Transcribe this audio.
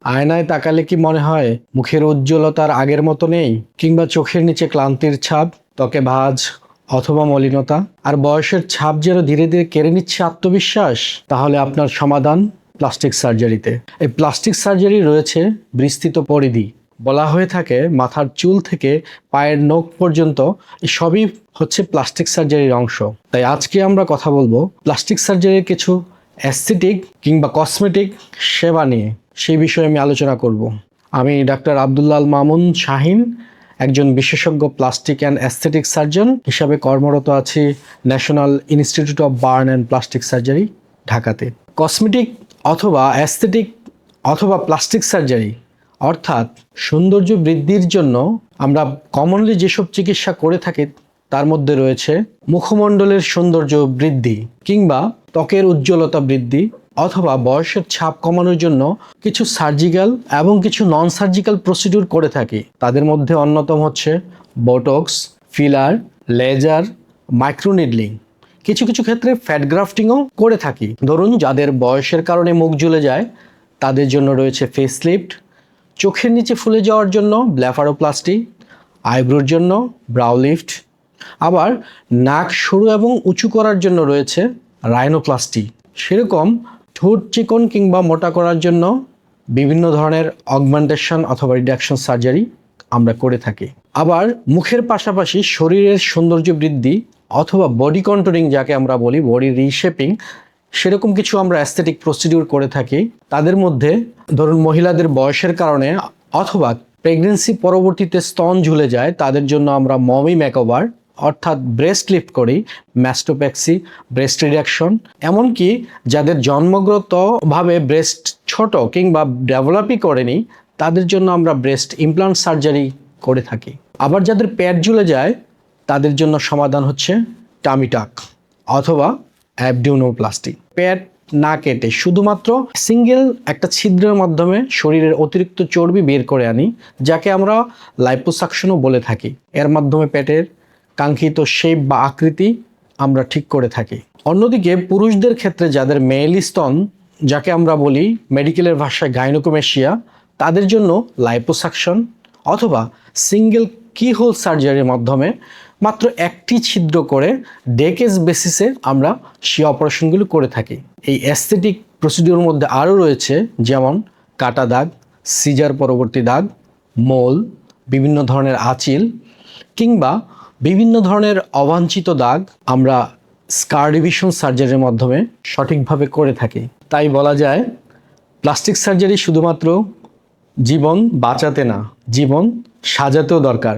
আয়নায় তাকালে কি মনে হয় মুখের উজ্জ্বলতার আগের মতো নেই, কিংবা চোখের নিচে ক্লান্তির ছাপ, ত্বকে ভাঁজ অথবা মলিনতা, আর বয়সের ছাপ যেন ধীরে ধীরে কেড়ে নিচ্ছে আত্মবিশ্বাস? তাহলে আপনার সমাধান প্লাস্টিক সার্জারিতে। এই প্লাস্টিক সার্জারি রয়েছে বিস্তৃত পরিধি। বলা হয়ে থাকে মাথার চুল থেকে পায়ের নখ পর্যন্ত সবই হচ্ছে প্লাস্টিক সার্জারির অংশ। তাই আজকে আমরা কথা বলবো প্লাস্টিক সার্জারির কিছু অ্যাস্থেটিক কিংবা কসমেটিক সেবা নিয়ে। সেই বিষয়ে আমি আলোচনা করব। আমি ডাক্তার আব্দুল্লাহ আল মামুন শাহিন, একজন বিশেষজ্ঞ প্লাস্টিক অ্যান্ড অ্যাস্থেটিক সার্জন হিসাবে কর্মরত আছি national institute of burn and plastic surgery, ঢাকাতে। কসমেটিক অথবা অ্যাস্থেটিক অথবা প্লাস্টিক সার্জারি অর্থাৎ সৌন্দর্য বৃদ্ধির জন্য আমরা কমনলি যেসব চিকিৎসা করে থাকি তার মধ্যে রয়েছে মুখমণ্ডলের সৌন্দর্য বৃদ্ধি কিংবা ত্বকের উজ্জ্বলতা বৃদ্ধি, অথবা বয়সের ছাপ কমানোর জন্য কিছু সার্জিক্যাল এবং কিছু নন সার্জিক্যাল প্রসিডিউর করে থাকি। তাদের মধ্যে অন্যতম হচ্ছে বোটক্স, ফিলার, লেজার, মাইক্রোনিডলিং। কিছু কিছু ক্ষেত্রে ফ্যাট গ্রাফটিংও করে থাকি। ধরুন যাদের বয়সের কারণে মুখ ঝুলে যায় তাদের জন্য রয়েছে ফেসলিফট, চোখের নিচে ফুলে যাওয়ার জন্য ব্লেফারোপ্লাস্টি, আইব্রোর জন্য ব্রাউ লিফট, আবার নাক সরু এবং উঁচু করার জন্য রয়েছে রাইনোপ্লাস্টি। সেরকম ঠোঁট চিকন কিংবা মোটা করার জন্য বিভিন্ন ধরনের অগমেন্টেশন অথবা রিডাকশন সার্জারি আমরা করে থাকি। আবার মুখের পাশাপাশি শরীরের সৌন্দর্য বৃদ্ধি অথবা বডি কন্ট্রোলিং, যাকে আমরা বলি বডি রিশেপিং, সেরকম কিছু আমরা অ্যাস্থেটিক প্রসিডিউর করে থাকি। তাদের মধ্যে ধরুন মহিলাদের বয়সের কারণে অথবা প্রেগনেন্সি পরবর্তীতে স্তন ঝুলে যায় তাদের জন্য আমরা মমি মেকওভার অর্থাৎ ব্রেস্ট লিফট করি, ম্যাস্টোপ্যাক্সি, ব্রেস্ট রিডাকশন। এমনকি যাদের জন্মগতভাবে ব্রেস্ট ছোট কিংবা ডেভেলপই করেনি তাদের জন্য আমরা ব্রেস্ট ইমপ্লান্ট সার্জারি করে থাকি। আবার যাদের পেট ঝুলে যায় তাদের জন্য সমাধান হচ্ছে টামি টাক অথবা অ্যাবডোমিনোপ্লাস্টি। পেট না কেটে শুধুমাত্র সিঙ্গেল একটা ছিদ্রের মাধ্যমে শরীরের অতিরিক্ত চর্বি বের করে আনি, যাকে আমরা লাইপোসাকশনও বলে থাকি। এর মাধ্যমে পেটের কাঙ্ক্ষিত শেপ বা আকৃতি আমরা ঠিক করে থাকি। অন্যদিকে পুরুষদের ক্ষেত্রে যাদের মেয়েলি স্তন, যাকে আমরা বলি মেডিকেলের ভাষায় গাইনোকোমেশিয়া, তাদের জন্য লাইপোসাকশন অথবা সিঙ্গেল কিহোল সার্জারির মাধ্যমে মাত্র একটি ছিদ্র করে ডেকেজ বেসিসে আমরা সেই অপারেশনগুলো করে থাকি। এই অ্যাস্থেটিক প্রসিডিওর মধ্যে আরও রয়েছে যেমন কাটা দাগ, সিজার পরবর্তী দাগ, মোল, বিভিন্ন ধরনের আঁচিল কিংবা বিভিন্ন ধরনের অবাঞ্ছিত দাগ আমরা স্কার রিভিশন সার্জারির মাধ্যমে সঠিকভাবে করে থাকি। তাই বলা যায় প্লাস্টিক সার্জারি শুধুমাত্র জীবন বাঁচাতে না, জীবন সাজাতেও দরকার।